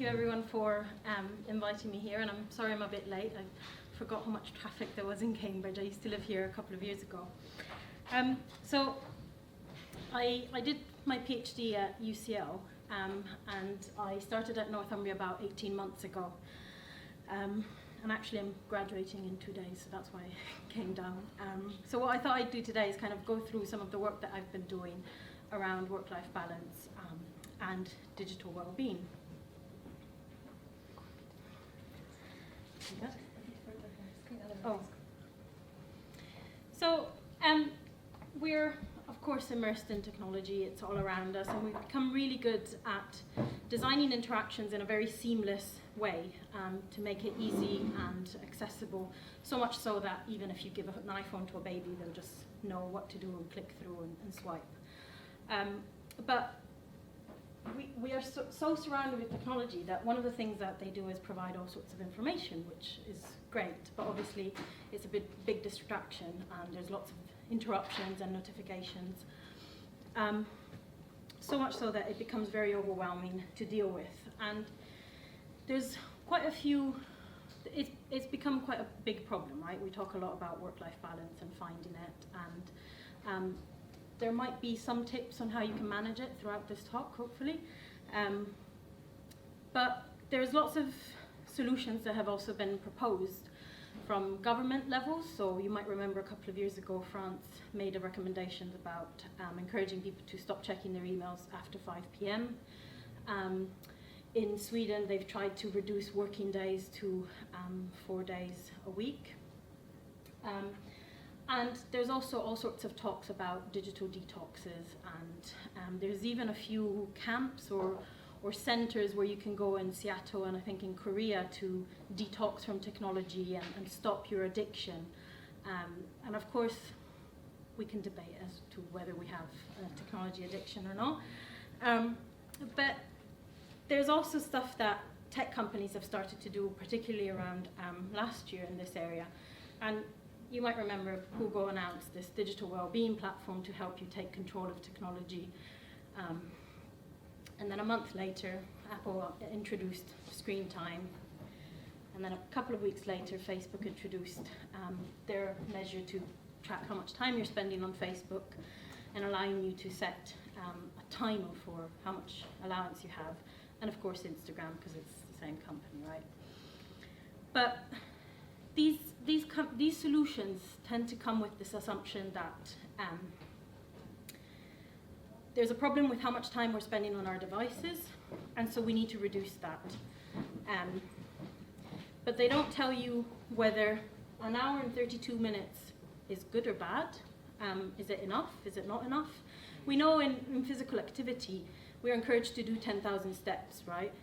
you everyone for inviting me here, and I'm sorry I'm a bit late. I forgot how much traffic there was in Cambridge. I used to live here a couple of years ago. So I did my PhD at UCL, and I started at Northumbria about 18 months ago. And actually I'm graduating in 2 days, so that's why I came down. So what I thought I'd do today is kind of go through some of the work that I've been doing around work-life balance and digital well-being. Yeah. Oh. So we're of course immersed in technology. It's all around us, and we've become really good at designing interactions in a very seamless way to make it easy and accessible, so much so that even if you give an iPhone to a baby, they'll just know what to do and click through and swipe. But we are so surrounded with technology that one of the things that they do is provide all sorts of information, which is great, but obviously it's a big distraction, and there's lots of interruptions and notifications. So much so that it becomes very overwhelming to deal with. And there's quite a few, it's become quite a big problem, right? We talk a lot about work-life balance and finding it, and there might be some tips on how you can manage it throughout this talk, hopefully. But there's lots of solutions that have also been proposed from government levels. So you might remember a couple of years ago, France made a recommendation about encouraging people to stop checking their emails after 5 p.m. In Sweden, they've tried to reduce working days to 4 days a week. And there's also all sorts of talks about digital detoxes, and there's even a few camps or centers where you can go in Cecchinato and I think in Korea to detox from technology and stop your addiction. And of course, we can debate as to whether we have a technology addiction or not. But there's also stuff that tech companies have started to do, particularly around last year in this area. And you might remember Google announced this digital well-being platform to help you take control of technology. And then a month later, Apple introduced screen time. And then a couple of weeks later, Facebook introduced their measure to track how much time you're spending on Facebook and allowing you to set a timer for how much allowance you have. And of course, Instagram, because it's the same company, right? But these solutions tend to come with this assumption that there's a problem with how much time we're spending on our devices, and so we need to reduce that. But they don't tell you whether an hour and 32 minutes is good or bad. Is it enough? Is it not enough? We know in physical activity, we're encouraged to do 10,000 steps, right,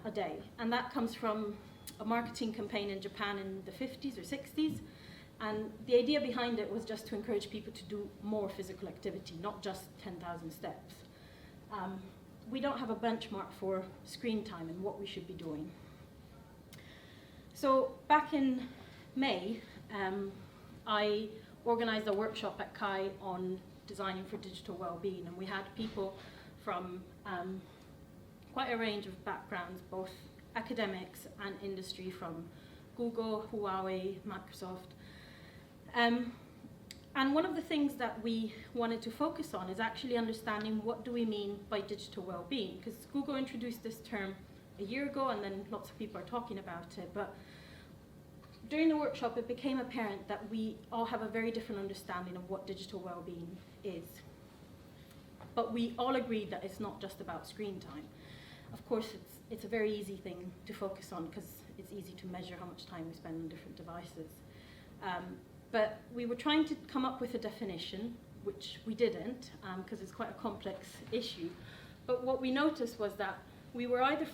a day. And that comes from a marketing campaign in Japan in the 50s or 60s. And the idea behind it was just to encourage people to do more physical activity, not just 10,000 steps. We don't have a benchmark for screen time and what we should be doing. So back in May, I organized a workshop at CHI on designing for digital well-being, and we had people from quite a range of backgrounds, both academics and industry, from Google, Huawei, Microsoft. And one of the things that we wanted to focus on is actually understanding what do we mean by digital well-being, because Google introduced this term a year ago, and then lots of people are talking about it. But during the workshop, it became apparent that we all have a very different understanding of what digital well-being is. But we all agreed that it's not just about screen time. Of course, it's a very easy thing to focus on because it's easy to measure how much time we spend on different devices. But we were trying to come up with a definition, which we didn't, because it's quite a complex issue. But what we noticed was that we were either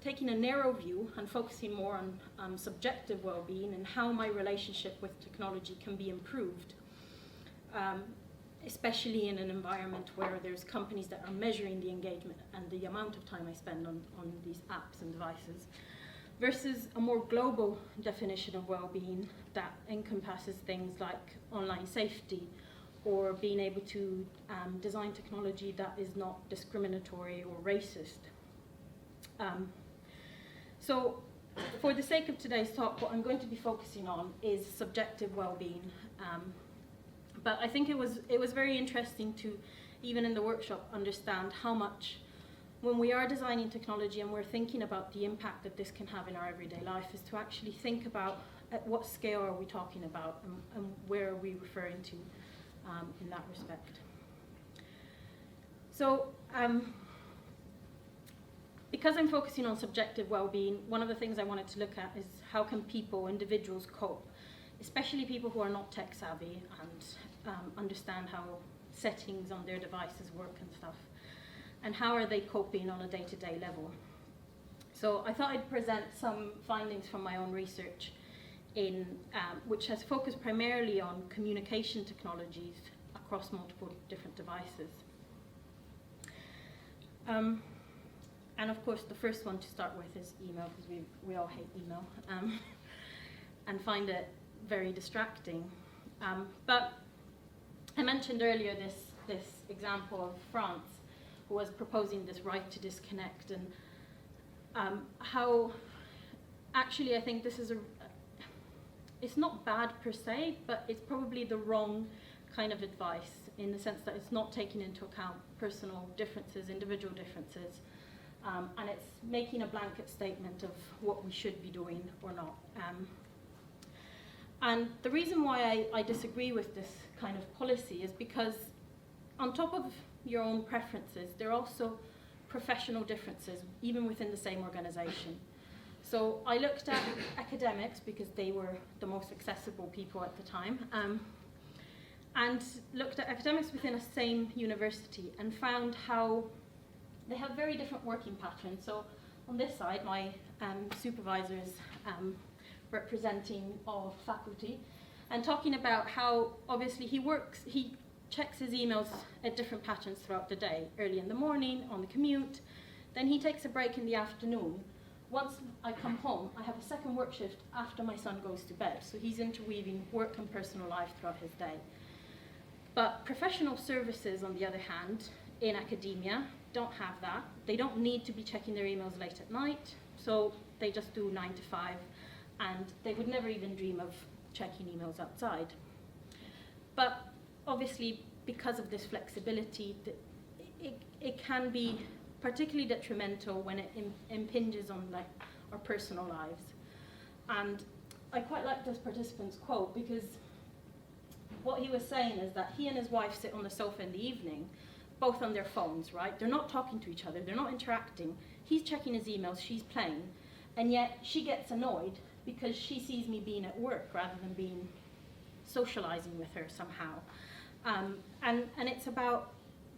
taking a narrow view and focusing more on subjective well-being and how my relationship with technology can be improved, especially in an environment where there's companies that are measuring the engagement and the amount of time I spend on these apps and devices, versus a more global definition of well-being that encompasses things like online safety, or being able to design technology that is not discriminatory or racist. So for the sake of today's talk, what I'm going to be focusing on is subjective well-being. But I think it was very interesting to, even in the workshop, understand how much, when we are designing technology and we're thinking about the impact that this can have in our everyday life, is to actually think about at what scale are we talking about, and where are we referring to in that respect. So because I'm focusing on subjective well-being, one of the things I wanted to look at is how can people, individuals, cope, especially people who are not tech savvy and understand how settings on their devices work and stuff, and how are they coping on a day-to-day level. So I thought I'd present some findings from my own research which has focused primarily on communication technologies across multiple different devices. And of course, the first one to start with is email, because we all hate email and find it very distracting. But I mentioned earlier this example of France, who was proposing this right to disconnect, and how actually I think this is it's not bad per se, but it's probably the wrong kind of advice, in the sense that it's not taking into account personal differences, individual differences, and it's making a blanket statement of what we should be doing or not. And the reason why I disagree with this kind of policy is because on top of your own preferences, there are also professional differences, even within the same organization. So I looked at academics, because they were the most accessible people at the time, and looked at academics within a same university and found how they have very different working patterns. So on this side, my supervisor is representing all faculty and talking about how obviously he checks his emails at different patterns throughout the day, early in the morning, on the commute, then he takes a break in the afternoon. Once I come home, I have a second work shift after my son goes to bed, so he's interweaving work and personal life throughout his day. But professional services, on the other hand, in academia, don't have that. They don't need to be checking their emails late at night, so they just do 9 to 5, and they would never even dream of checking emails outside. But obviously, because of this flexibility, it can be particularly detrimental when it impinges on our personal lives. And I quite like this participant's quote, because what he was saying is that he and his wife sit on the sofa in the evening, both on their phones, right? They're not talking to each other, they're not interacting. He's checking his emails, she's playing, and yet she gets annoyed because she sees me being at work rather than being socializing with her somehow. And it's about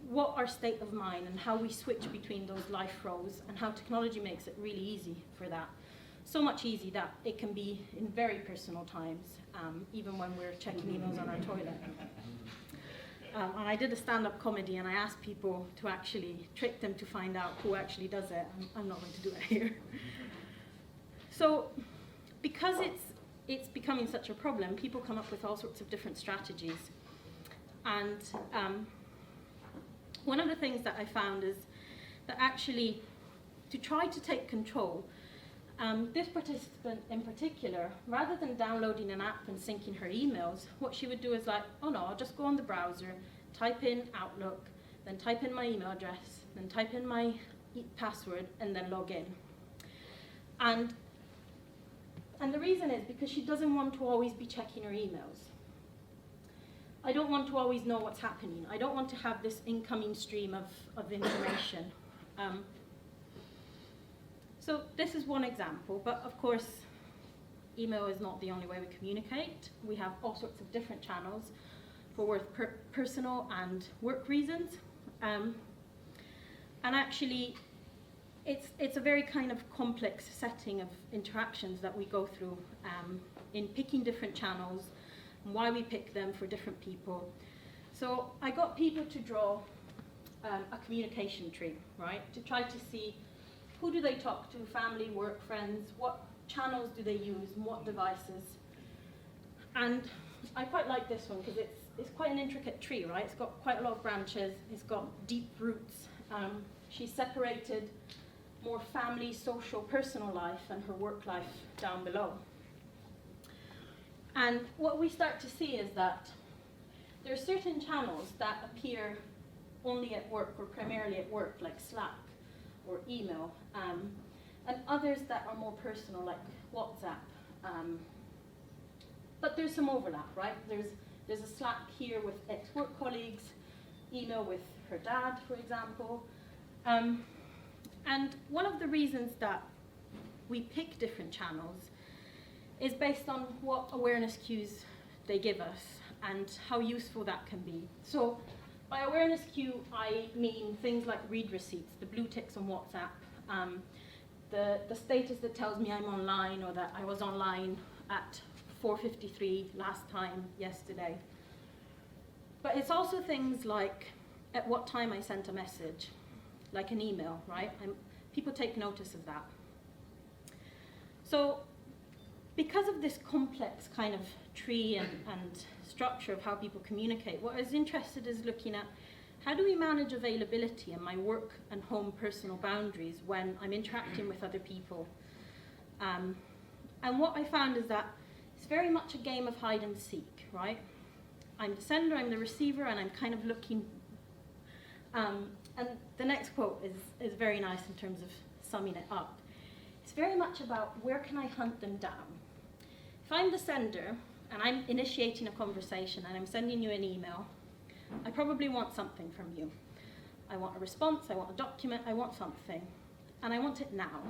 what our state of mind and how we switch between those life roles, and how technology makes it really easy for that. So much easy that it can be in very personal times, even when we're checking emails on our toilet. And I did a stand-up comedy, and I asked people to actually trick them to find out who actually does it. I'm not going to do it here. So because it's becoming such a problem, people come up with all sorts of different strategies. And one of the things that I found is that actually, to try to take control, this participant in particular, rather than downloading an app and syncing her emails, what she would do is like, oh no, I'll just go on the browser, type in Outlook, then type in my email address, then type in my password, and then log in. And the reason is because she doesn't want to always be checking her emails. I don't want to always know what's happening. I don't want to have this incoming stream of information. So this is one example, but of course, email is not the only way we communicate. We have all sorts of different channels for both personal and work reasons. And actually, it's a very kind of complex setting of interactions that we go through in picking different channels, and why we pick them for different people. So I got people to draw a communication tree, right, to try to see who do they talk to, family, work, friends, what channels do they use, and what devices. And I quite like this one because it's quite an intricate tree, right? It's got quite a lot of branches, it's got deep roots. She's separated more family, social, personal life and her work life down below. And what we start to see is that there are certain channels that appear only at work or primarily at work, like Slack or email, and others that are more personal, like WhatsApp. But there's some overlap, right? There's a Slack here with ex-work colleagues, email with her dad, for example. And one of the reasons that we pick different channels is based on what awareness cues they give us and how useful that can be. So by awareness cue, I mean things like read receipts, the blue ticks on WhatsApp, the status that tells me I'm online or that I was online at 4:53 last time yesterday. But it's also things like at what time I sent a message, like an email, right? People take notice of that. So because of this complex kind of tree and structure of how people communicate, what I was interested is looking at how do we manage availability and my work and home personal boundaries when I'm interacting with other people. And what I found is that it's very much a game of hide and seek, right? I'm the sender, I'm the receiver, and I'm kind of looking. And the next quote is very nice in terms of summing it up. It's very much about where can I hunt them down. If I'm the sender and I'm initiating a conversation and I'm sending you an email, I probably want something from you. I want a response, I want a document, I want something, and I want it now.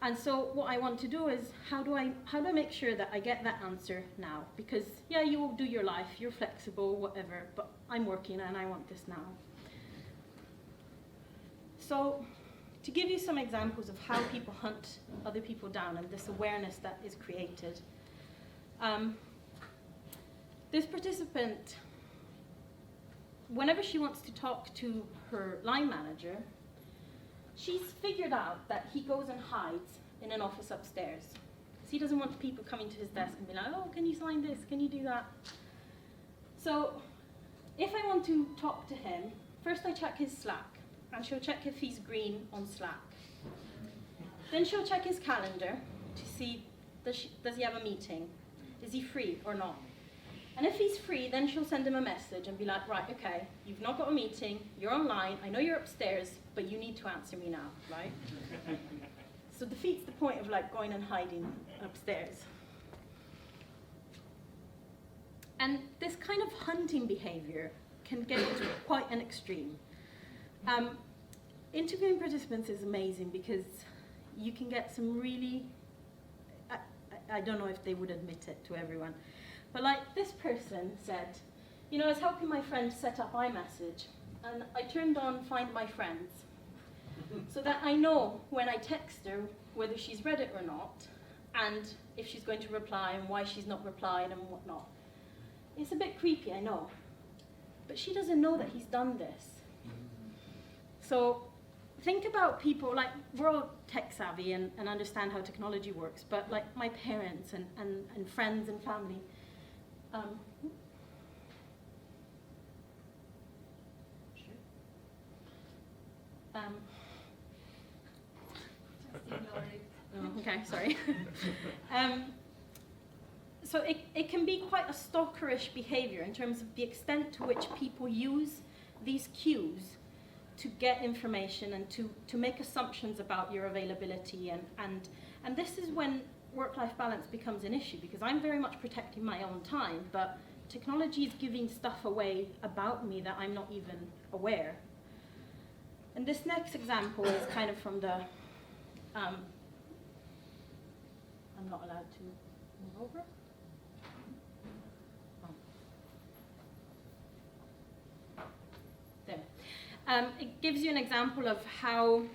And so what I want to do is, how do I make sure that I get that answer now? Because yeah, you will do your life, you're flexible, whatever, but I'm working and I want this now. So to give you some examples of how people hunt other people down and this awareness that is created, this participant, whenever she wants to talk to her line manager, she's figured out that he goes and hides in an office upstairs. Because he doesn't want people coming to his desk and be like, oh, can you sign this? Can you do that? So if I want to talk to him, first I check his Slack, and she'll check if he's green on Slack. Then she'll check his calendar to see, does he have a meeting? Is he free or not? And if he's free, then she'll send him a message and be like, right, okay, you've not got a meeting, you're online, I know you're upstairs, but you need to answer me now, right? So defeats the point of like going and hiding upstairs. And this kind of hunting behavior can get to quite an extreme. Interviewing participants is amazing because you can get some really, I don't know if they would admit it to everyone, but like this person said, you know, I was helping my friend set up iMessage and I turned on Find My Friends so that I know when I text her whether she's read it or not and if she's going to reply and why she's not replying and whatnot. It's a bit creepy, I know, but she doesn't know that he's done this. So think about people, like we're all tech savvy and understand how technology works, but like my parents and friends and family, okay, sorry. So it can be quite a stalkerish behavior in terms of the extent to which people use these cues to get information and to make assumptions about your availability. And this is when work-life balance becomes an issue, because I'm very much protecting my own time, but technology is giving stuff away about me that I'm not even aware. And this next example is kind of from the, I'm not allowed to move over. Oh. There. It gives you an example of how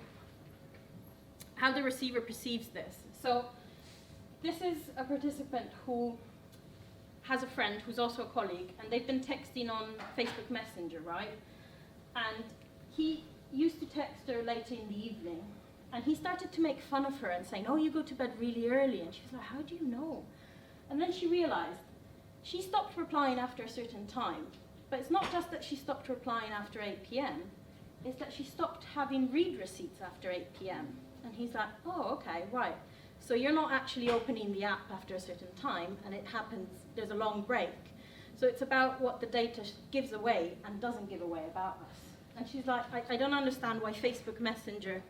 the receiver perceives this. So this is a participant who has a friend who's also a colleague, and they've been texting on Facebook Messenger, right? And he used to text her later in the evening, and he started to make fun of her and saying, oh, you go to bed really early. And she was like, how do you know? And then she realized she stopped replying after a certain time. But it's not just that she stopped replying after 8 p.m. is that she stopped having read receipts after 8 p.m. And he's like, oh, okay, right. So you're not actually opening the app after a certain time, and it happens, there's a long break. So it's about what the data gives away and doesn't give away about us. And she's like, I don't understand why Facebook Messenger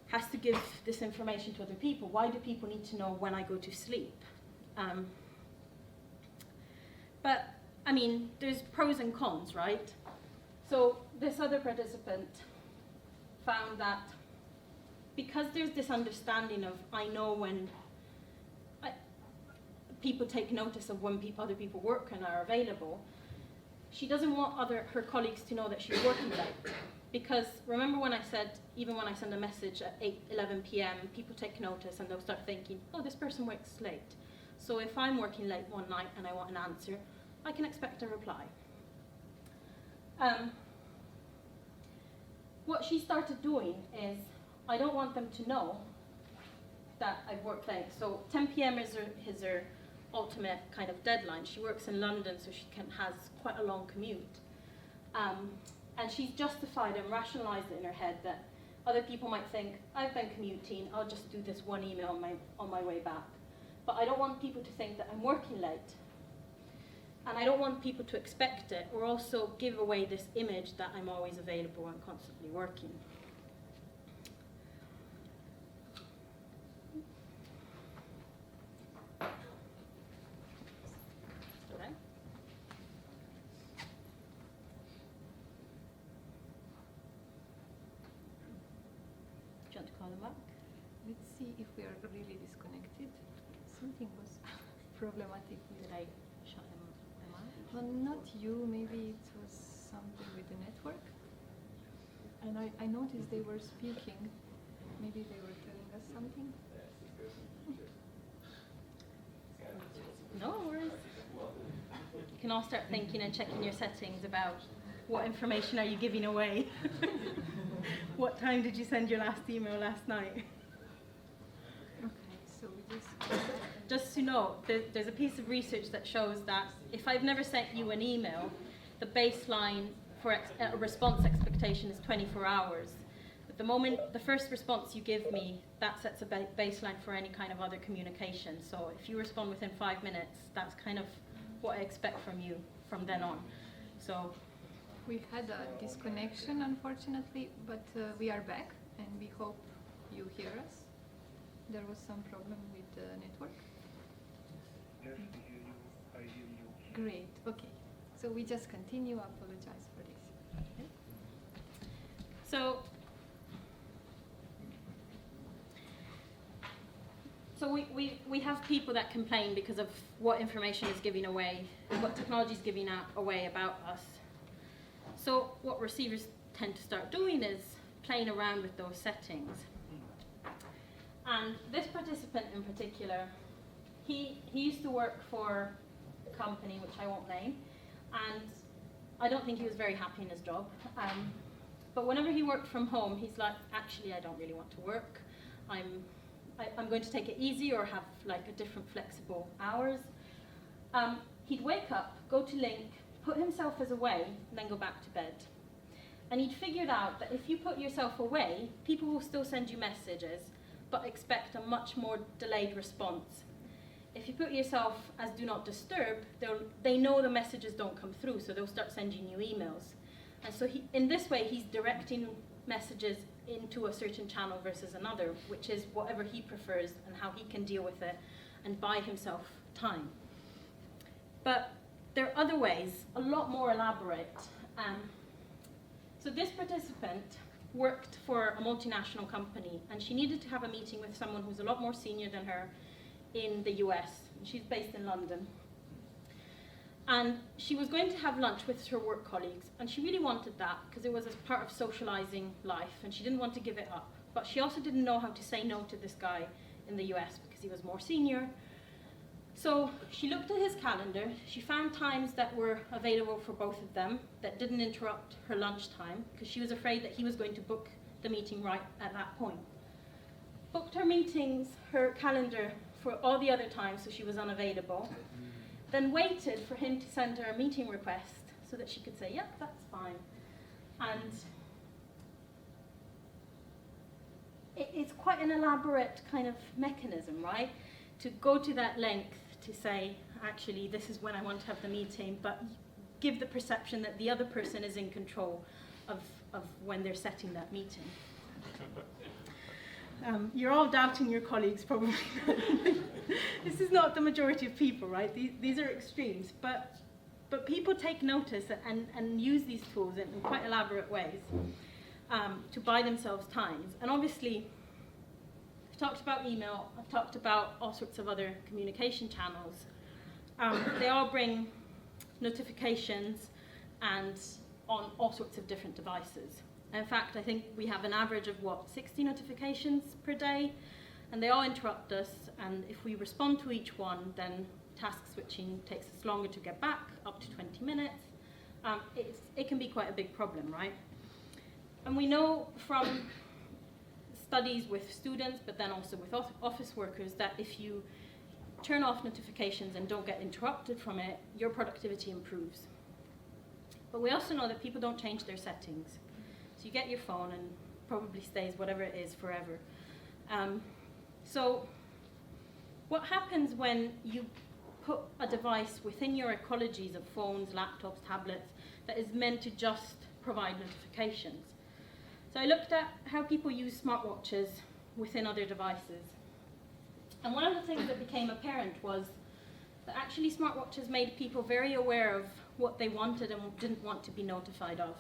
has to give this information to other people. Why do people need to know when I go to sleep? But, I mean, there's pros and cons, right? So this other participant found that because there's this understanding of, I know when people take notice of when other people work and are available, she doesn't want her colleagues to know that she's working late. Because remember when I said, even when I send a message at 11 p.m., people take notice and they'll start thinking, oh, this person works late. So if I'm working late one night and I want an answer, I can expect a reply. What she started doing is, I don't want them to know that I've worked late. So 10 p.m. is her ultimate kind of deadline. She works in London, so she has quite a long commute. And she's justified and rationalized it in her head that other people might think, I've been commuting, I'll just do this one email on my way back. But I don't want people to think that I'm working late. And I don't want people to expect it, or also give away this image that I'm always available and constantly working. Let's see if we are really disconnected. Something was problematic with Did I shut them out? well, not you, maybe it was something with the network. And I noticed they were speaking. Maybe they were telling us something. No worries. You can all start thinking and checking your settings about what information are you giving away. What time did you send your last email last night? Okay, so we Just to know, there's a piece of research that shows that if I've never sent you an email, the baseline for a response expectation is 24 hours. But the first response you give me, that sets a baseline for any kind of other communication. So if you respond within 5 minutes, that's kind of what I expect from you from then on. So we had a disconnection, unfortunately, but we are back, and we hope you hear us. There was some problem with the network. Yes, we hear you. I hear you. Great. Okay. So we just continue. Apologize for this. okay. So we have people that complain because of what information is giving away, what technology is giving away about us. So what receivers tend to start doing is playing around with those settings. And this participant in particular, he used to work for a company which I won't name, and I don't think he was very happy in his job. But whenever he worked from home, he's like, actually, I don't really want to work. I'm going to take it easy or have like a different flexible hours. He'd wake up, go to Link, put himself as away, and then go back to bed. And he'd figured out that if you put yourself away, people will still send you messages, but expect a much more delayed response. If you put yourself as do not disturb, they know the messages don't come through, so they'll start sending you emails. And so in this way, he's directing messages into a certain channel versus another, which is whatever he prefers and how he can deal with it and buy himself time. But there are other ways, a lot more elaborate. So this participant worked for a multinational company, and she needed to have a meeting with someone who's a lot more senior than her in the US. She's based in London. And she was going to have lunch with her work colleagues, and she really wanted that because it was as part of socializing life, and she didn't want to give it up. But she also didn't know how to say no to this guy in the US because he was more senior. So she looked at his calendar, she found times that were available for both of them that didn't interrupt her lunchtime, because she was afraid that he was going to book the meeting right at that point. Booked her meetings, her calendar for all the other times so she was unavailable, then waited for him to send her a meeting request so that she could say, yep, that's fine. And it's quite an elaborate kind of mechanism, right? To go to that length to say, actually, this is when I want to have the meeting, but give the perception that the other person is in control of when they're setting that meeting. You're all doubting your colleagues, probably. This is not the majority of people, right? These are extremes, but people take notice and use these tools in quite elaborate ways to buy themselves times. And obviously, I've talked about email, I've talked about all sorts of other communication channels. They all bring notifications and on all sorts of different devices. In fact, I think we have an average of 60 notifications per day, and they all interrupt us, and if we respond to each one, then task switching takes us longer to get back, up to 20 minutes. It can be quite a big problem, right? And we know from studies with students, but then also with office workers, that if you turn off notifications and don't get interrupted from it, your productivity improves. But we also know that people don't change their settings. So you get your phone and probably stays whatever it is forever. So what happens when you put a device within your ecologies of phones, laptops, tablets, that is meant to just provide notifications? So I looked at how people use smartwatches within other devices. And one of the things that became apparent was that actually smartwatches made people very aware of what they wanted and didn't want to be notified of.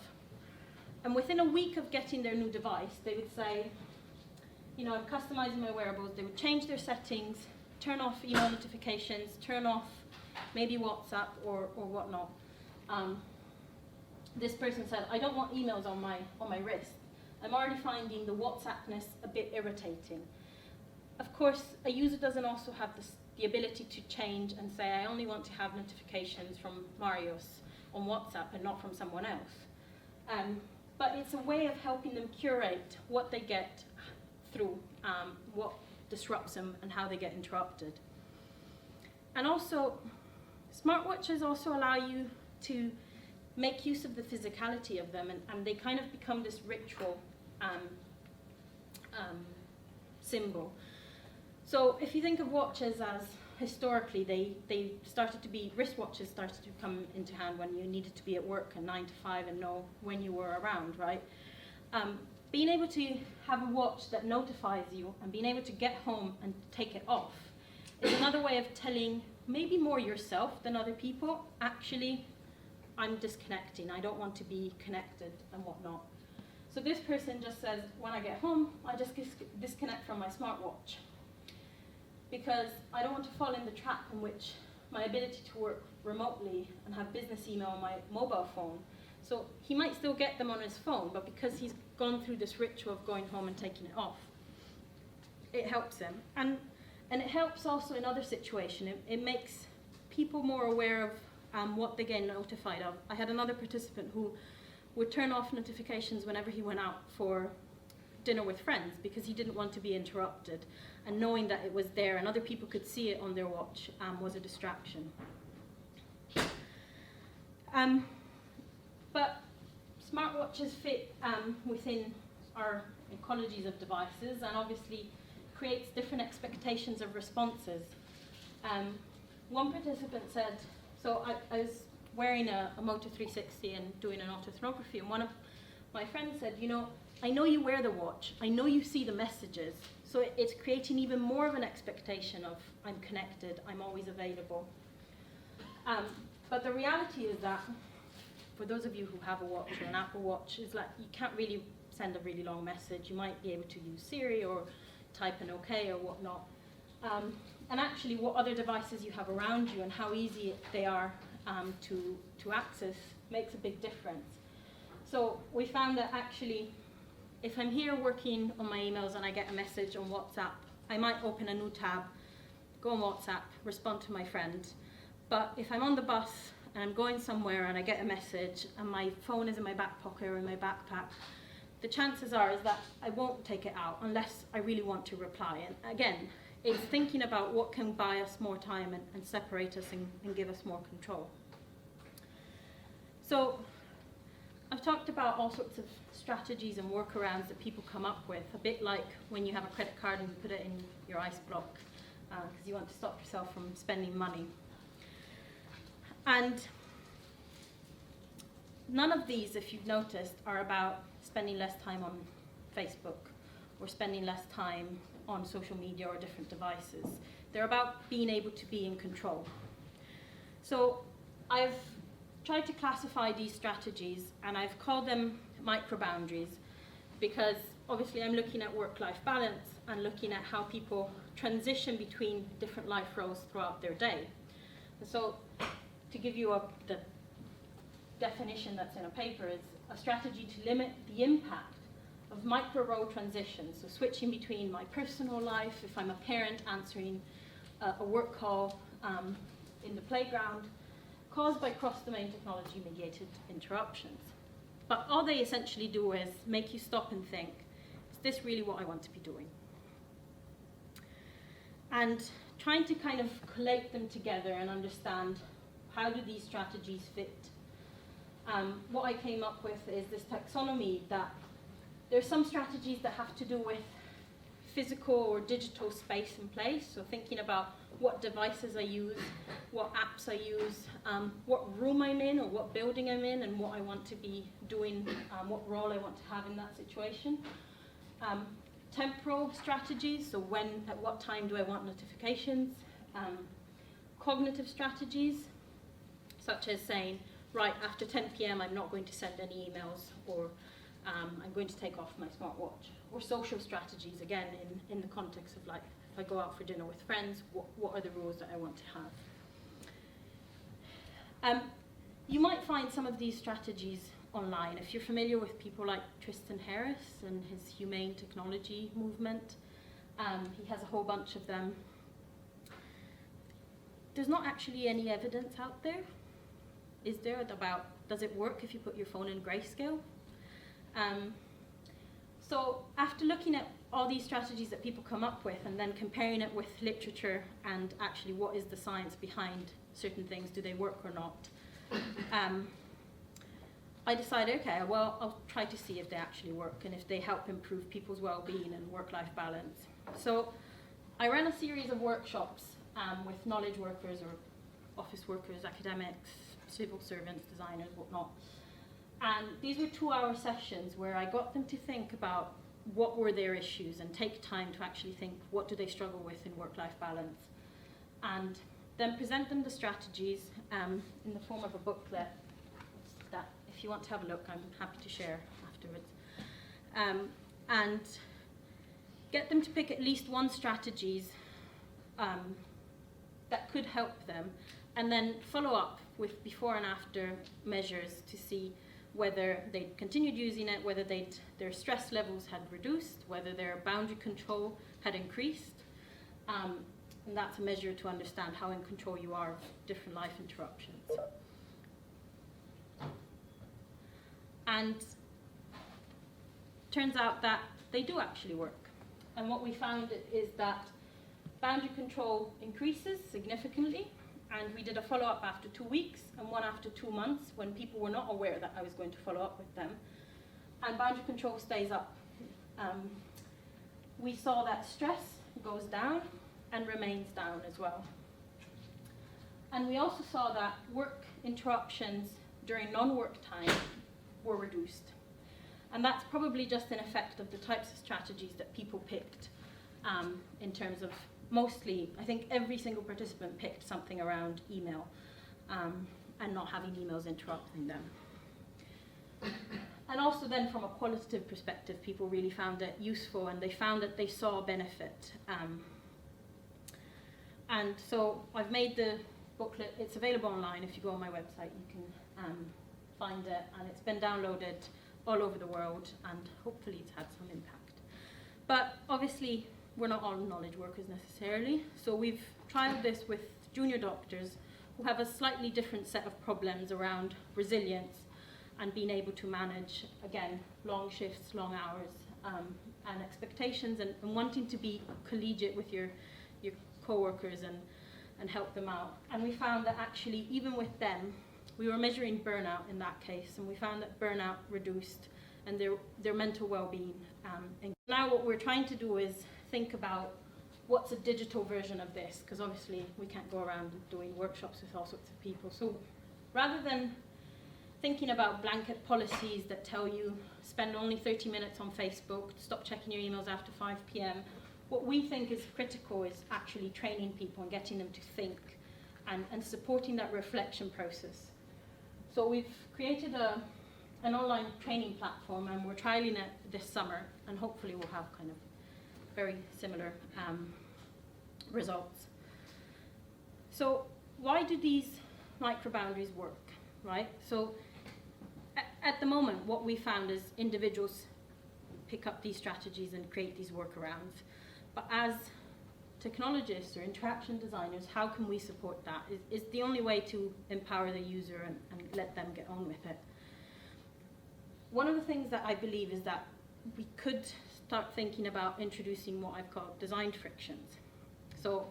And within a week of getting their new device, they would say, you know, I'm customizing my wearables. They would change their settings, turn off email notifications, turn off maybe WhatsApp or whatnot. This person said, I don't want emails on my wrist. I'm already finding the WhatsAppness a bit irritating. Of course, a user doesn't also have the ability to change and say, I only want to have notifications from Marius on WhatsApp and not from someone else. But it's a way of helping them curate what they get through, what disrupts them and how they get interrupted. And also, smartwatches also allow you to make use of the physicality of them, and they kind of become this ritual symbol. So if you think of watches as historically, they started to be, wristwatches started to come into hand when you needed to be at work at 9 to 5 and know when you were around, right? Being able to have a watch that notifies you and being able to get home and take it off is another way of telling maybe more yourself than other people, actually, I'm disconnecting, I don't want to be connected and whatnot. So this person just says, when I get home, I just disconnect from my smartwatch, because I don't want to fall in the trap in which my ability to work remotely and have business email on my mobile phone. So he might still get them on his phone, but because he's gone through this ritual of going home and taking it off, it helps him. And it helps also in other situations. It makes people more aware of what they get notified of. I had another participant who would turn off notifications whenever he went out for dinner with friends because he didn't want to be interrupted, and knowing that it was there and other people could see it on their watch was a distraction. But smartwatches fit within our ecologies of devices, and obviously creates different expectations of responses. One participant said, so I was wearing a Moto 360 and doing an autothermography, and one of my friends said, you know, I know you wear the watch, I know you see the messages, so it's creating even more of an expectation of I'm connected, I'm always available. But the reality is that, for those of you who have a watch or an Apple Watch, is like you can't really send a really long message. You might be able to use Siri or type an OK or whatnot. And actually what other devices you have around you and how easy they are to access makes a big difference. So we found that actually, if I'm here working on my emails and I get a message on WhatsApp, I might open a new tab, go on WhatsApp, respond to my friend. But if I'm on the bus and I'm going somewhere and I get a message and my phone is in my back pocket or in my backpack, the chances are is that I won't take it out unless I really want to reply. And again, it's thinking about what can buy us more time and separate us and give us more control. So I've talked about all sorts of strategies and workarounds that people come up with, a bit like when you have a credit card and you put it in your ice block because you want to stop yourself from spending money. And none of these, if you've noticed, are about spending less time on Facebook or spending less time on social media or different devices. They're about being able to be in control. So I've tried to classify these strategies and I've called them micro-boundaries because obviously I'm looking at work-life balance and looking at how people transition between different life roles throughout their day. And so to give you the definition that's in a paper, is a strategy to limit the impact of micro-role transitions, so switching between my personal life, if I'm a parent answering a work call in the playground, caused by cross-domain technology-mediated interruptions. But all they essentially do is make you stop and think, is this really what I want to be doing? And trying to kind of collate them together and understand how do these strategies fit. What I came up with is this taxonomy that there's some strategies that have to do with physical or digital space and place, so thinking about what devices I use, what apps I use, what room I'm in or what building I'm in and what I want to be doing, what role I want to have in that situation. Temporal strategies, so at what time do I want notifications. Cognitive strategies, such as saying, right, after 10 p.m. I'm not going to send any emails, or I'm going to take off my smartwatch. Or social strategies, again, in the context of like, if I go out for dinner with friends, what are the rules that I want to have? You might find some of these strategies online. If you're familiar with people like Tristan Harris and his humane technology movement, he has a whole bunch of them. There's not actually any evidence out there, is there, about does it work if you put your phone in grayscale? So after looking at all these strategies that people come up with and then comparing it with literature and actually what is the science behind certain things, do they work or not, I decided, okay, well, I'll try to see if they actually work and if they help improve people's well-being and work-life balance. So I ran a series of workshops with knowledge workers or office workers, academics, civil servants, designers, whatnot. And these were 2-hour sessions where I got them to think about what were their issues and take time to actually think what do they struggle with in work-life balance. And then present them the strategies in the form of a booklet that if you want to have a look, I'm happy to share afterwards. And get them to pick at least one strategies that could help them, and then follow up with before and after measures to see whether they continued using it, whether their stress levels had reduced, whether their boundary control had increased. And that's a measure to understand how in control you are of different life interruptions. And turns out that they do actually work. And what we found is that boundary control increases significantly. And we did a follow-up after 2 weeks and one after 2 months when people were not aware that I was going to follow up with them. And boundary control stays up. We saw that stress goes down and remains down as well. And we also saw that work interruptions during non-work time were reduced. And that's probably just an effect of the types of strategies that people picked in terms of mostly, I think every single participant picked something around email and not having emails interrupting them. And also then from a qualitative perspective, people really found it useful and they found that they saw a benefit. And so I've made the booklet, it's available online. If you go on my website, you can find it, and it's been downloaded all over the world, and hopefully it's had some impact. But obviously, we're not all knowledge workers necessarily, so we've tried this with junior doctors who have a slightly different set of problems around resilience and being able to manage, again, long shifts, long hours, and expectations, and wanting to be collegiate with your co-workers and help them out. And we found that actually, even with them, we were measuring burnout in that case, and we found that burnout reduced and their mental well-being. And now what we're trying to do is think about what's a digital version of this, because obviously we can't go around doing workshops with all sorts of people. So rather than thinking about blanket policies that tell you spend only 30 minutes on Facebook, stop checking your emails after 5 p.m., what we think is critical is actually training people and getting them to think and supporting that reflection process. So we've created an online training platform, and we're trialing it this summer, and hopefully we'll have kind of very similar results. So why do these micro-boundaries work, right? So at the moment, what we found is individuals pick up these strategies and create these workarounds. But as technologists or interaction designers, how can we support that? Is the only way to empower the user and let them get on with it. One of the things that I believe is that we could start thinking about introducing what I've called design frictions. So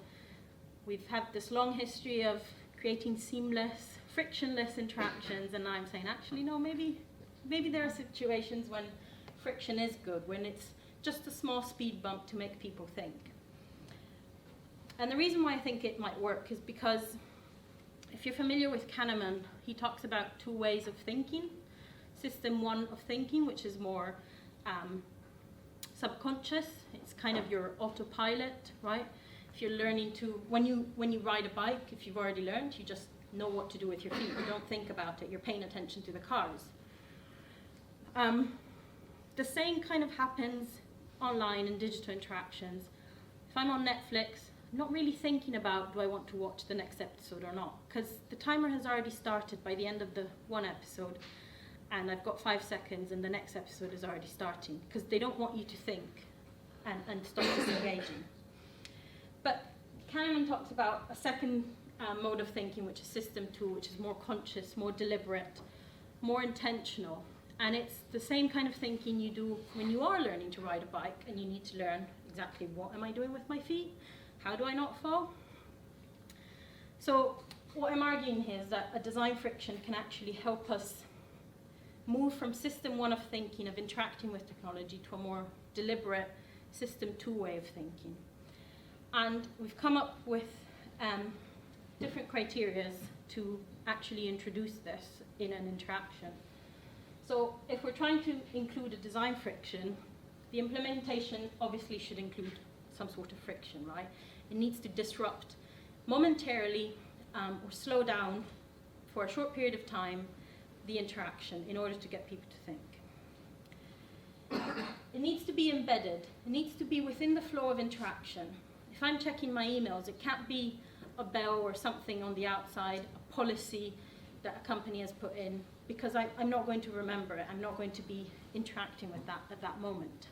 we've had this long history of creating seamless, frictionless interactions, and now I'm saying, actually, no, maybe there are situations when friction is good, when it's just a small speed bump to make people think. And the reason why I think it might work is because if you're familiar with Kahneman, he talks about 2 ways of thinking. System 1 of thinking, which is more subconscious. It's kind of your autopilot, right? If you're learning to, when you ride a bike, if you've already learned, you just know what to do with your feet. You don't think about it. You're paying attention to the cars. The same kind of happens online in digital interactions. If I'm on Netflix, I'm not really thinking about, do I want to watch the next episode or not? Because the timer has already started by the end of the one episode, and I've got 5 seconds and the next episode is already starting, because they don't want you to think and stop disengaging. But Kahneman talks about a second mode of thinking, which is system 2, which is more conscious, more deliberate, more intentional. And it's the same kind of thinking you do when you are learning to ride a bike and you need to learn exactly what am I doing with my feet? How do I not fall? So what I'm arguing here is that a design friction can actually help us move from system 1 of thinking, of interacting with technology, to a more deliberate system 2 way of thinking. And we've come up with different criteria to actually introduce this in an interaction. So if we're trying to include a design friction, the implementation obviously should include some sort of friction, right? It needs to disrupt momentarily or slow down for a short period of time the interaction in order to get people to think. It needs to be embedded. It needs to be within the flow of interaction. If I'm checking my emails, it can't be a bell or something on the outside, a policy that a company has put in, because I'm not going to remember it. I'm not going to be interacting with that at that moment.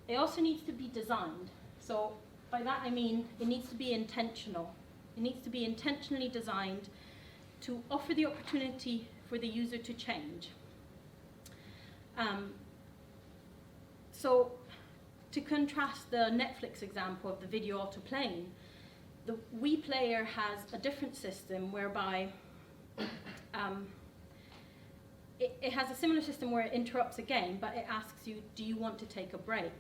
It also needs to be designed. So by that I mean it needs to be intentional. It needs to be intentionally designed to offer the opportunity for the user to change. So to contrast the Netflix example of the video autoplaying, the Wii player has a different system whereby it has a similar system where it interrupts a game, but it asks you, do you want to take a break?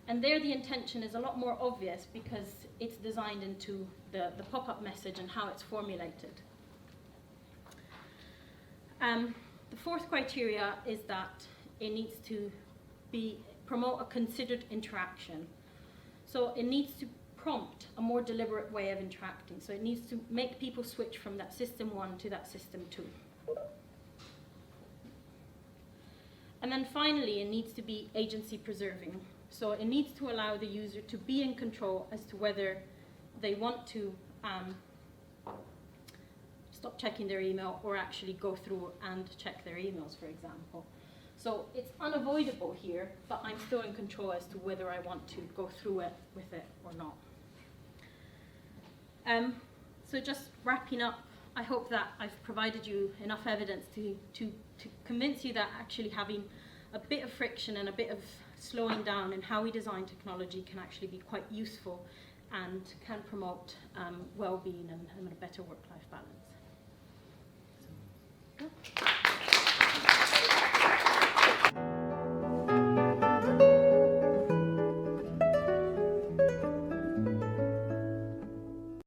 And there the intention is a lot more obvious because it's designed into the pop-up message and how it's formulated. The fourth criteria is that it needs to promote a considered interaction. So it needs to prompt a more deliberate way of interacting. So it needs to make people switch from that system 1 to that system 2. And then finally, it needs to be agency preserving. So it needs to allow the user to be in control as to whether they want to stop checking their email or actually go through and check their emails, for example. So it's unavoidable here, but I'm still in control as to whether I want to go through it with it or not. So just wrapping up, I hope that I've provided you enough evidence to convince you that actually having a bit of friction and a bit of slowing down in how we design technology can actually be quite useful and can promote well-being and a better work-life balance.